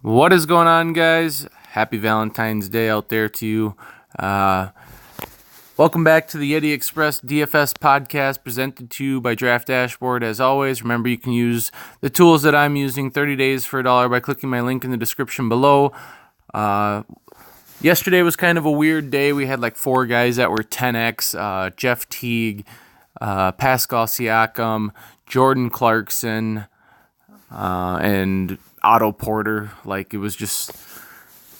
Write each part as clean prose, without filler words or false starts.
What is going on, guys? Happy Valentine's Day out there to you. Welcome back to the Yeti Express DFS podcast presented to you by Draft Dashboard. As always, remember you can use the tools that I'm using 30 days for $1 by clicking my link in the description below. Yesterday was kind of a weird day. We had like 4 guys that were 10x. Jeff Teague, Pascal Siakam, Jordan Clarkson, and Otto Porter. Like, it was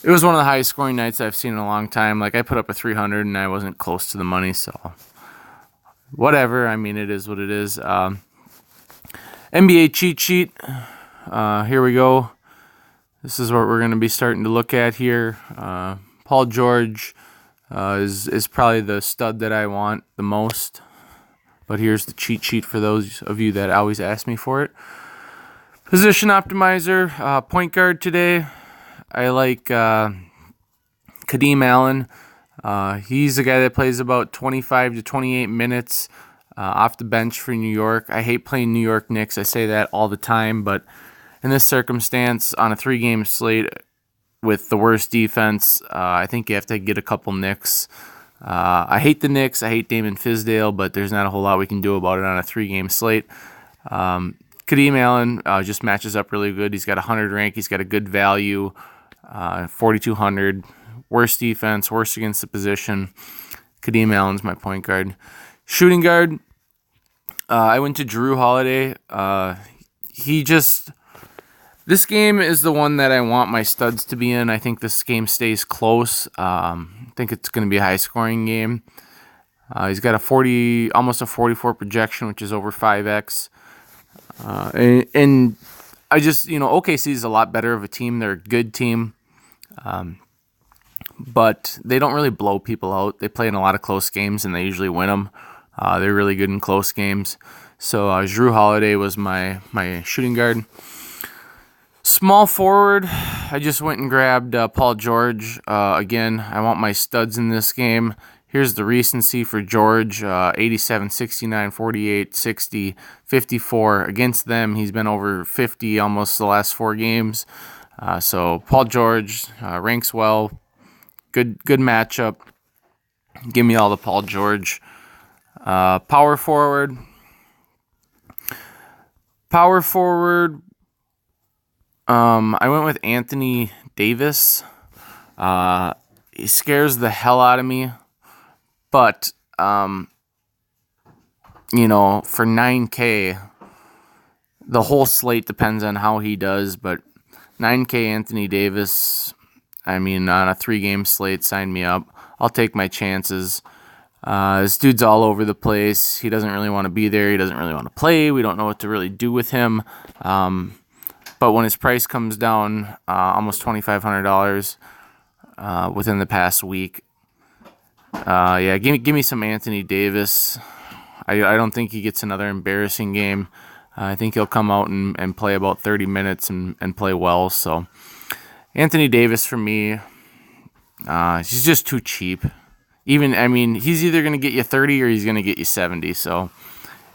one of the highest scoring nights I've seen in a long time. Like, I put up a 300 and I wasn't close to the money, so whatever. I mean, it is what it is. NBA cheat sheet. Here we go. This is what we're going to be starting to look at here. Paul George is probably the stud that I want the most. But here's the cheat sheet for those of you that always ask me for it. Position optimizer, point guard today. I like Kadeem Allen. He's a guy that plays about 25 to 28 minutes off the bench for New York. I hate playing New York Knicks. I say that all the time, but in this circumstance, on a 3-game slate with the worst defense, I think you have to get a couple Knicks. I hate the Knicks. I hate Damon Fizdale, but there's not a whole lot we can do about it on a 3-game slate. Kadeem Allen just matches up really good. He's got a 100 rank. He's got a good value, 4,200. Worst defense, worst against the position. Kadeem Allen's my point guard. Shooting guard, I went to Drew Holiday. This game is the one that I want my studs to be in. I think this game stays close. I think it's going to be a high-scoring game. He's got almost a 44 projection, which is over 5x. And I just, OKC is a lot better of a team. They're a good team. But they don't really blow people out. They play in a lot of close games, and they usually win them. They're really good in close games. So Drew Holiday was my shooting guard. Small forward, I just went and grabbed Paul George. Again, I want my studs in this game. Here's the recency for George, 87, 69, 48, 60, 54. Against them, he's been over 50 almost the last 4 games. So Paul George ranks well. Good matchup. Give me all the Paul George. Power forward. I went with Anthony Davis. He scares the hell out of me. But, for 9K, the whole slate depends on how he does. But 9K Anthony Davis, on a 3-game slate, sign me up. I'll take my chances. This dude's all over the place. He doesn't really want to be there. He doesn't really want to play. We don't know what to really do with him. But when his price comes down almost $2,500 within the past week, give me some Anthony Davis. I don't think he gets another embarrassing game. I think he'll come out and play about 30 minutes and play well. So Anthony Davis for me, he's just too cheap. He's either going to get you 30 or he's going to get you 70. So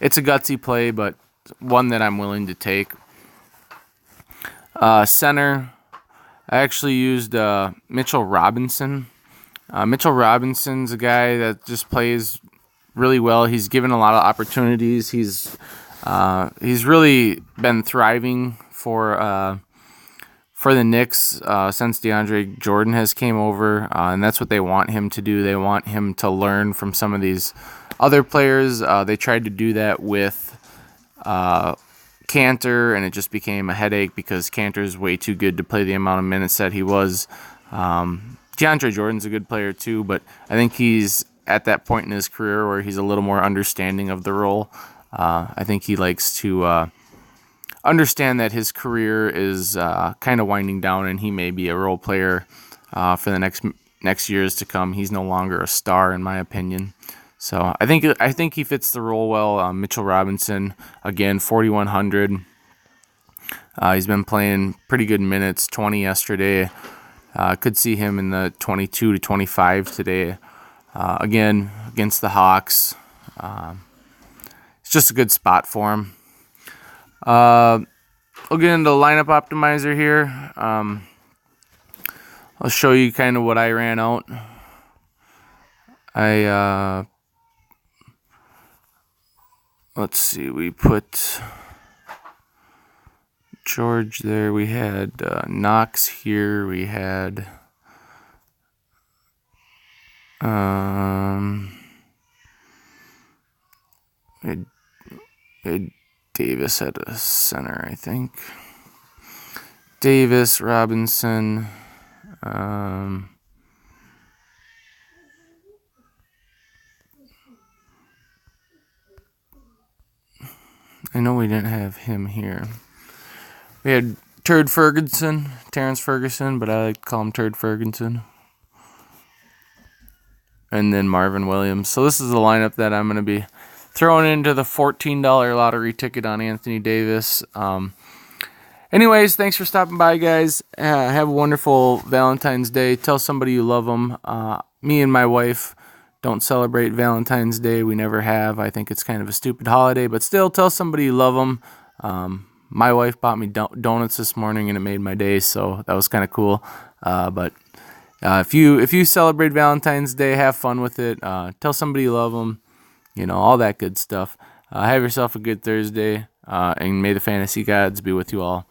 it's a gutsy play, but one that I'm willing to take. Center, I actually used Mitchell Robinson. Mitchell Robinson's a guy that just plays really well. He's given a lot of opportunities. He's really been thriving for the Knicks since DeAndre Jordan has came over, and that's what they want him to do. They want him to learn from some of these other players. They tried to do that with Cantor, and it just became a headache because Cantor's way too good to play the amount of minutes that he was. DeAndre Jordan's a good player too, but I think he's at that point in his career where he's a little more understanding of the role. I think he likes to understand that his career is kind of winding down, and he may be a role player for the next years to come. He's no longer a star, in my opinion. So I think he fits the role well. Mitchell Robinson, again, 4,100. He's been playing pretty good minutes, 20 yesterday. Could see him in the 22 to 25 today. Again, against the Hawks. It's just a good spot for him. We'll get into the lineup optimizer here. I'll show you kind of what I ran out. Let's see, we put George there, we had Knox here, we had Davis at a center, I think. Davis, Robinson, I know we didn't have him here. We had Terrence Ferguson, but I like to call him Turd Ferguson. And then Marvin Williams. So this is the lineup that I'm going to be throwing into the $14 lottery ticket on Anthony Davis. Anyways, thanks for stopping by, guys. Have a wonderful Valentine's Day. Tell somebody you love them. Me and my wife don't celebrate Valentine's Day. We never have. I think it's kind of a stupid holiday, but still, tell somebody you love them. My wife bought me donuts this morning, and it made my day, so that was kind of cool. But if you celebrate Valentine's Day, have fun with it. Tell somebody you love them. All that good stuff. Have yourself a good Thursday, and may the fantasy gods be with you all.